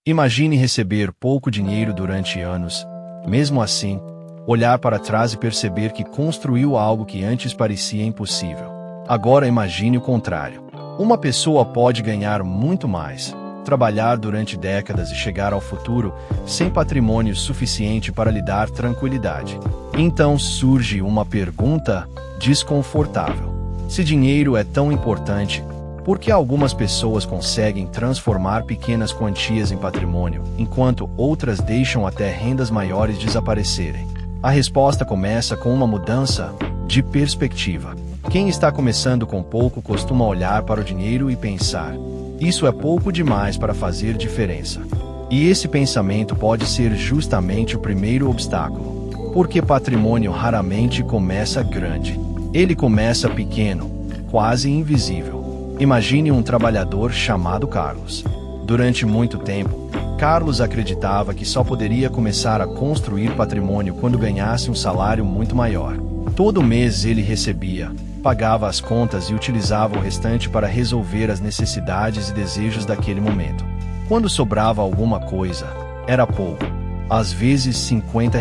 Imagine receber pouco dinheiro durante anos. Mesmo assim, olhar para trás e perceber que construiu algo que antes parecia impossível. Agora imagine o contrário. Uma pessoa pode ganhar muito mais, trabalhar durante décadas e chegar ao futuro sem patrimônio suficiente para lhe dar tranquilidade. Então surge uma pergunta desconfortável. Se dinheiro é tão importante, por que algumas pessoas conseguem transformar pequenas quantias em patrimônio, enquanto outras deixam até rendas maiores desaparecerem? A resposta começa com uma mudança de perspectiva. Quem está começando com pouco costuma olhar para o dinheiro e pensar: isso é pouco demais para fazer diferença. E esse pensamento pode ser justamente o primeiro obstáculo, porque patrimônio raramente começa grande. Ele começa pequeno, quase invisível. Imagine um trabalhador chamado Carlos. Durante muito tempo, Carlos acreditava que só poderia começar a construir patrimônio quando ganhasse um salário muito maior. Todo mês ele recebia, pagava as contas e utilizava o restante para resolver as necessidades e desejos daquele momento. Quando sobrava alguma coisa, era pouco, às vezes R$ 50,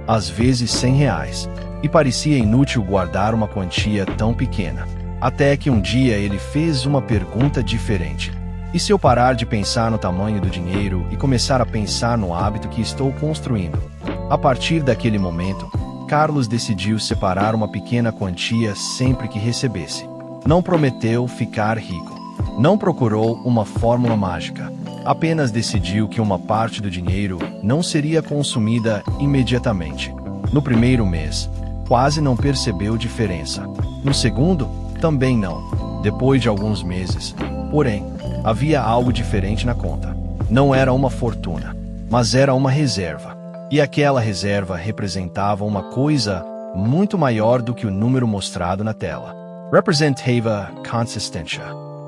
às vezes R$ 100, e parecia inútil guardar uma quantia tão pequena. Até que um dia ele fez uma pergunta diferente. E se eu parar de pensar no tamanho do dinheiro e começar a pensar no hábito que estou construindo? A partir daquele momento, Carlos decidiu separar uma pequena quantia sempre que recebesse. Não prometeu ficar rico. Não procurou uma fórmula mágica. Apenas decidiu que uma parte do dinheiro não seria consumida imediatamente. No primeiro mês, quase não percebeu diferença. No segundo, também não. Depois de alguns meses, porém, havia algo diferente na conta. Não era uma fortuna, mas era uma reserva. E aquela reserva representava uma coisa muito maior do que o número mostrado na tela. Representava consistência.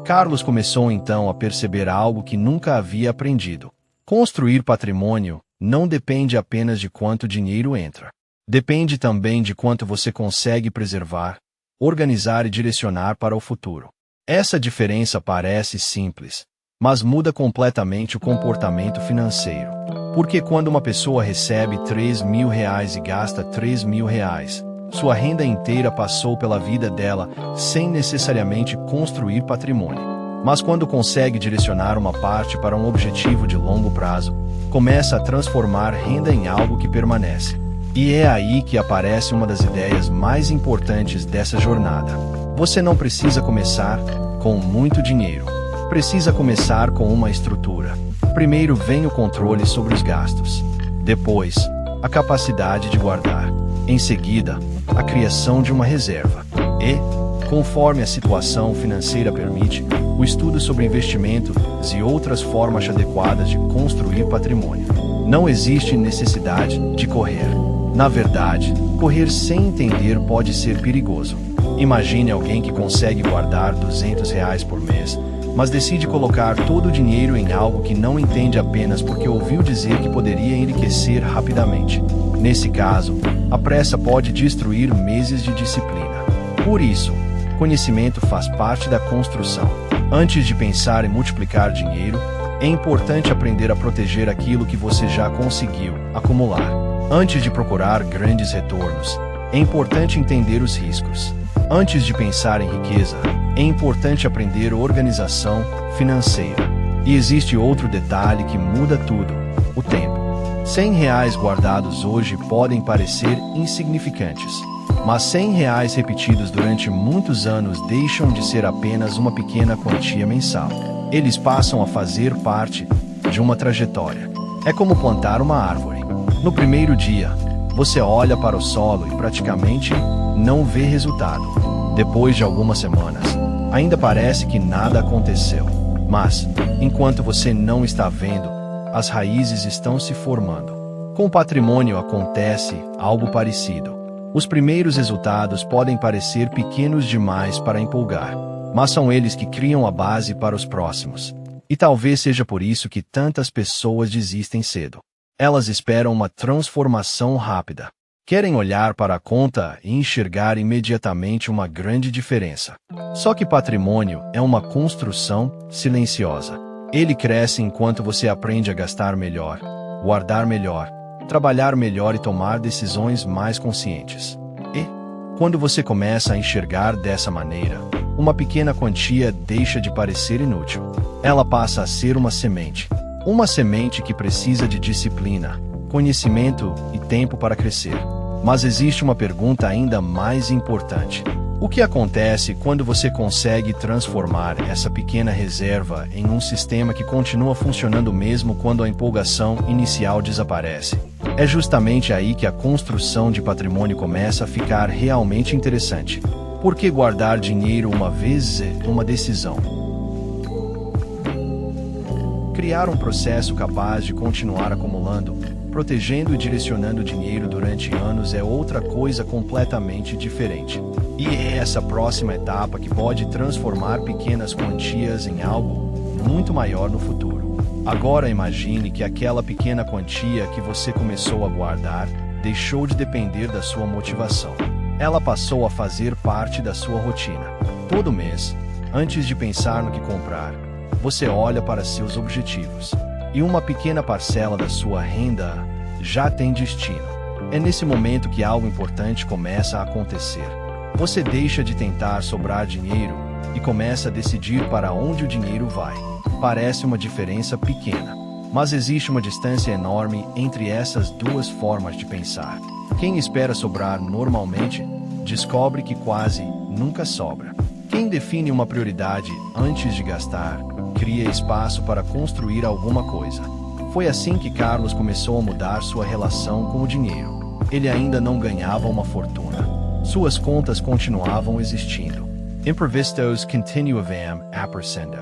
Carlos começou então a perceber algo que nunca havia aprendido. Construir patrimônio não depende apenas de quanto dinheiro entra. Depende também de quanto você consegue preservar, organizar e direcionar para o futuro. Essa diferença parece simples, mas muda completamente o comportamento financeiro. Porque quando uma pessoa recebe R$ 3.000 e gasta R$ 3.000, sua renda inteira passou pela vida dela sem necessariamente construir patrimônio. Mas quando consegue direcionar uma parte para um objetivo de longo prazo, começa a transformar renda em algo que permanece. E é aí que aparece uma das ideias mais importantes dessa jornada. Você não precisa começar com muito dinheiro. Precisa começar com uma estrutura. Primeiro vem o controle sobre os gastos. Depois, a capacidade de guardar. Em seguida, a criação de uma reserva. E, conforme a situação financeira permite, o estudo sobre investimentos e outras formas adequadas de construir patrimônio. Não existe necessidade de correr. Na verdade, correr sem entender pode ser perigoso. Imagine alguém que consegue guardar R$ 200 por mês, mas decide colocar todo o dinheiro em algo que não entende apenas porque ouviu dizer que poderia enriquecer rapidamente. Nesse caso, a pressa pode destruir meses de disciplina. Por isso, conhecimento faz parte da construção. Antes de pensar em multiplicar dinheiro, é importante aprender a proteger aquilo que você já conseguiu acumular. Antes de procurar grandes retornos, é importante entender os riscos. Antes de pensar em riqueza, é importante aprender organização financeira. E existe outro detalhe que muda tudo: o tempo. R$ 100 guardados hoje podem parecer insignificantes, mas R$ 100 repetidos durante muitos anos deixam de ser apenas uma pequena quantia mensal. Eles passam a fazer parte de uma trajetória. É como plantar uma árvore. No primeiro dia, você olha para o solo e praticamente não vê resultado. Depois de algumas semanas, ainda parece que nada aconteceu. Mas, enquanto você não está vendo, as raízes estão se formando. Com o patrimônio acontece algo parecido. Os primeiros resultados podem parecer pequenos demais para empolgar, mas são eles que criam a base para os próximos. E talvez seja por isso que tantas pessoas desistem cedo. Elas esperam uma transformação rápida. Querem olhar para a conta e enxergar imediatamente uma grande diferença. Só que patrimônio é uma construção silenciosa. Ele cresce enquanto você aprende a gastar melhor, guardar melhor, trabalhar melhor e tomar decisões mais conscientes. E, quando você começa a enxergar dessa maneira, uma pequena quantia deixa de parecer inútil. Ela passa a ser uma semente que precisa de disciplina, conhecimento e tempo para crescer. Mas existe uma pergunta ainda mais importante. O que acontece quando você consegue transformar essa pequena reserva em um sistema que continua funcionando mesmo quando a empolgação inicial desaparece? É justamente aí que a construção de patrimônio começa a ficar realmente interessante. Porque guardar dinheiro uma vez é uma decisão. Criar um processo capaz de continuar acumulando, protegendo e direcionando dinheiro durante anos é outra coisa completamente diferente. E é essa próxima etapa que pode transformar pequenas quantias em algo muito maior no futuro. Agora imagine que aquela pequena quantia que você começou a guardar deixou de depender da sua motivação. Ela passou a fazer parte da sua rotina. Todo mês, antes de pensar no que comprar, você olha para seus objetivos. E uma pequena parcela da sua renda já tem destino. É nesse momento que algo importante começa a acontecer. Você deixa de tentar sobrar dinheiro e começa a decidir para onde o dinheiro vai. Parece uma diferença pequena, mas existe uma distância enorme entre essas duas formas de pensar. Quem espera sobrar normalmente, descobre que quase nunca sobra. Quem define uma prioridade antes de gastar, cria espaço para construir alguma coisa. Foi assim que Carlos começou a mudar sua relação com o dinheiro. Ele ainda não ganhava uma fortuna. Suas contas continuavam existindo. Imprevistos continuavam aparecendo.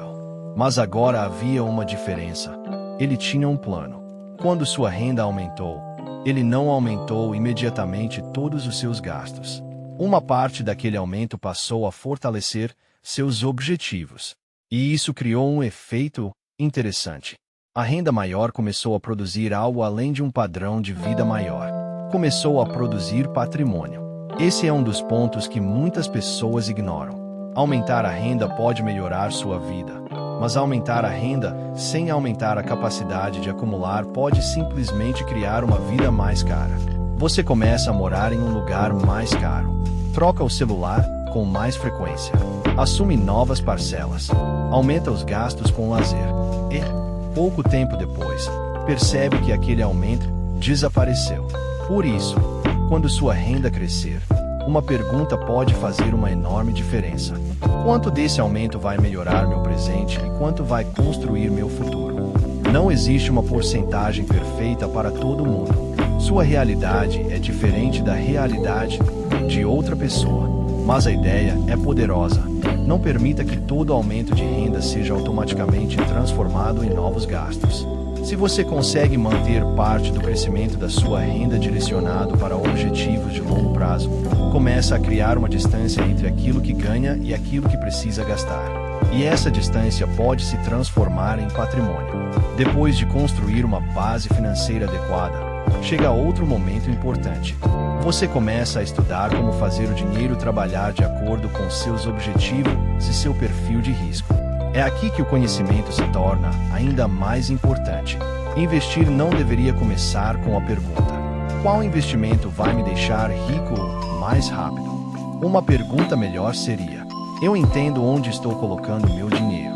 Mas agora havia uma diferença. Ele tinha um plano. Quando sua renda aumentou, ele não aumentou imediatamente todos os seus gastos. Uma parte daquele aumento passou a fortalecer seus objetivos. E isso criou um efeito interessante. A renda maior começou a produzir algo além de um padrão de vida maior. Começou a produzir patrimônio. Esse é um dos pontos que muitas pessoas ignoram. Aumentar a renda pode melhorar sua vida, mas aumentar a renda sem aumentar a capacidade de acumular pode simplesmente criar uma vida mais cara. Você começa a morar em um lugar mais caro. Troca o celular com mais frequência. Assume novas parcelas. Aumenta os gastos com lazer. E, pouco tempo depois, percebe que aquele aumento desapareceu. Por isso, quando sua renda crescer, uma pergunta pode fazer uma enorme diferença. Quanto desse aumento vai melhorar meu presente e quanto vai construir meu futuro? Não existe uma porcentagem perfeita para todo mundo. Sua realidade é diferente da realidade de outra pessoa, mas a ideia é poderosa. Não permita que todo aumento de renda seja automaticamente transformado em novos gastos. Se você consegue manter parte do crescimento da sua renda direcionado para objetivos de longo prazo, começa a criar uma distância entre aquilo que ganha e aquilo que precisa gastar. E essa distância pode se transformar em patrimônio. Depois de construir uma base financeira adequada, chega outro momento importante. Você começa a estudar como fazer o dinheiro trabalhar de acordo com seus objetivos e seu perfil de risco. É aqui que o conhecimento se torna ainda mais importante. Investir não deveria começar com a pergunta: qual investimento vai me deixar rico mais rápido? Uma pergunta melhor seria: eu entendo onde estou colocando meu dinheiro.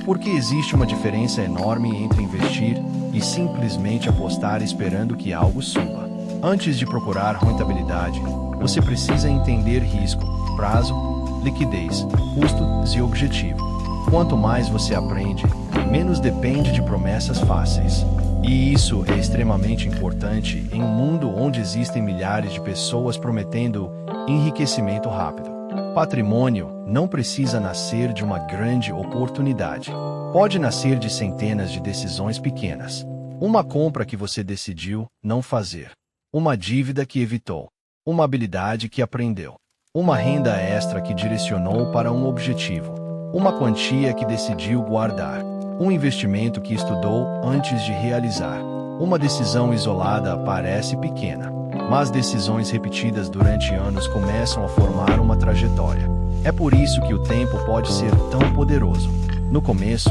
Porque existe uma diferença enorme entre investir e simplesmente apostar esperando que algo suba. Antes de procurar rentabilidade, você precisa entender risco, prazo, liquidez, custos e objetivo. Quanto mais você aprende, menos depende de promessas fáceis. E isso é extremamente importante em um mundo onde existem milhares de pessoas prometendo enriquecimento rápido. Patrimônio não precisa nascer de uma grande oportunidade. Pode nascer de centenas de decisões pequenas. Uma compra que você decidiu não fazer. Uma dívida que evitou. Uma habilidade que aprendeu. Uma renda extra que direcionou para um objetivo. Uma quantia que decidiu guardar. Um investimento que estudou antes de realizar. Uma decisão isolada parece pequena, mas decisões repetidas durante anos começam a formar uma trajetória. É por isso que o tempo pode ser tão poderoso. No começo,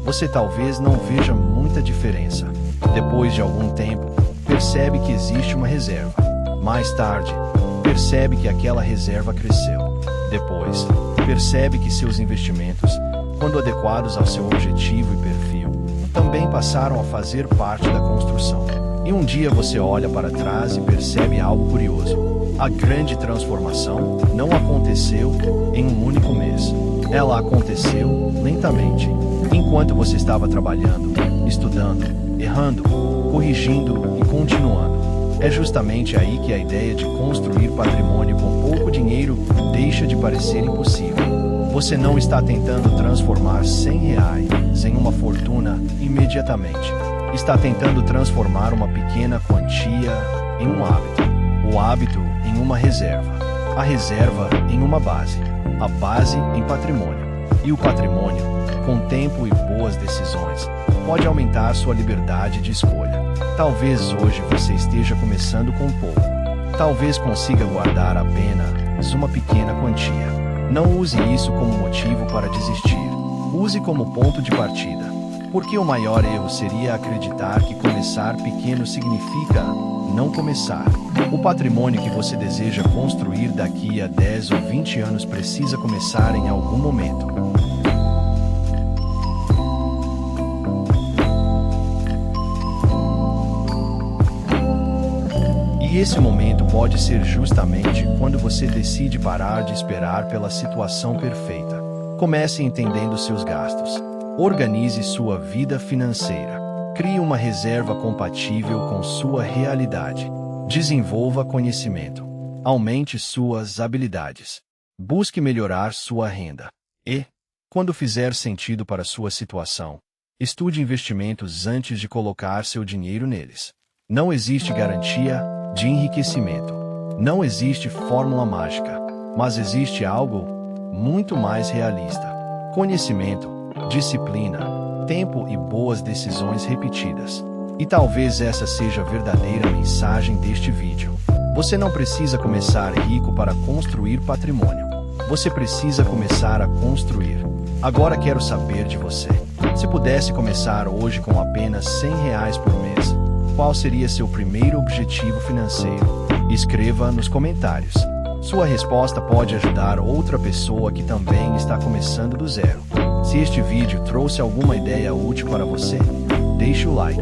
Você talvez não veja muita diferença. Depois de algum tempo, percebe que existe uma reserva. Mais tarde, percebe que aquela reserva cresceu. Depois, percebe que seus investimentos, quando adequados ao seu objetivo e perfil, também passaram a fazer parte da construção. E um dia você olha para trás e percebe algo curioso. A grande transformação não aconteceu em um único mês. Ela aconteceu lentamente, enquanto você estava trabalhando, estudando, errando, corrigindo e continuando. É justamente aí que a ideia de construir patrimônio com pouco dinheiro deixa de parecer impossível. Você não está tentando transformar R$ 100 em uma fortuna imediatamente. Está tentando transformar uma pequena quantia em um hábito. O hábito em uma reserva. A reserva em uma base. A base em patrimônio. E o patrimônio, com tempo e boas decisões, pode aumentar sua liberdade de escolha. Talvez hoje você esteja começando com pouco. Talvez consiga guardar apenas uma pequena quantia. Não use isso como motivo para desistir. Use como ponto de partida. Porque o maior erro seria acreditar que começar pequeno significa não começar. O patrimônio que você deseja construir daqui a 10 ou 20 anos precisa começar em algum momento. E esse momento pode ser justamente quando você decide parar de esperar pela situação perfeita. Comece entendendo seus gastos. Organize sua vida financeira. Crie uma reserva compatível com sua realidade. Desenvolva conhecimento. Aumente suas habilidades. Busque melhorar sua renda. E, quando fizer sentido para sua situação, estude investimentos antes de colocar seu dinheiro neles. Não existe garantia de enriquecimento. Não existe fórmula mágica, mas existe algo muito mais realista: conhecimento, disciplina, tempo e boas decisões repetidas. E talvez essa seja a verdadeira mensagem deste vídeo. Você não precisa começar rico para construir patrimônio. Você precisa começar a construir. Agora quero saber de você. Se pudesse começar hoje com apenas R$ 100 por mês, qual seria seu primeiro objetivo financeiro? Escreva nos comentários. Sua resposta pode ajudar outra pessoa que também está começando do zero. Se este vídeo trouxe alguma ideia útil para você, deixe o like.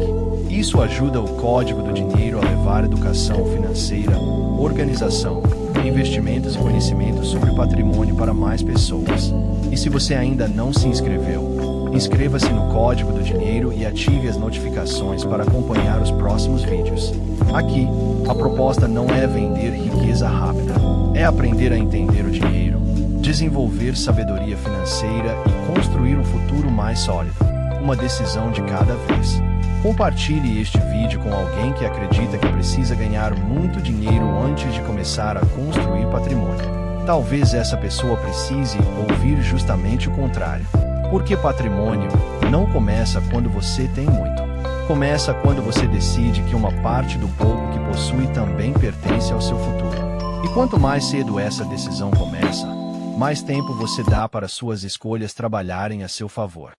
Isso ajuda o Código do Dinheiro a levar educação financeira, organização, investimentos e conhecimento sobre patrimônio para mais pessoas. E se você ainda não se inscreveu, inscreva-se no Código do Dinheiro e ative as notificações para acompanhar os próximos vídeos. Aqui, a proposta não é vender riqueza rápida, é aprender a entender o dinheiro, desenvolver sabedoria financeira e construir um futuro mais sólido, uma decisão de cada vez. Compartilhe este vídeo com alguém que acredita que precisa ganhar muito dinheiro antes de começar a construir patrimônio. Talvez essa pessoa precise ouvir justamente o contrário. Porque patrimônio não começa quando você tem muito. Começa quando você decide que uma parte do pouco que possui também pertence ao seu futuro. E quanto mais cedo essa decisão começa, mais tempo você dá para suas escolhas trabalharem a seu favor.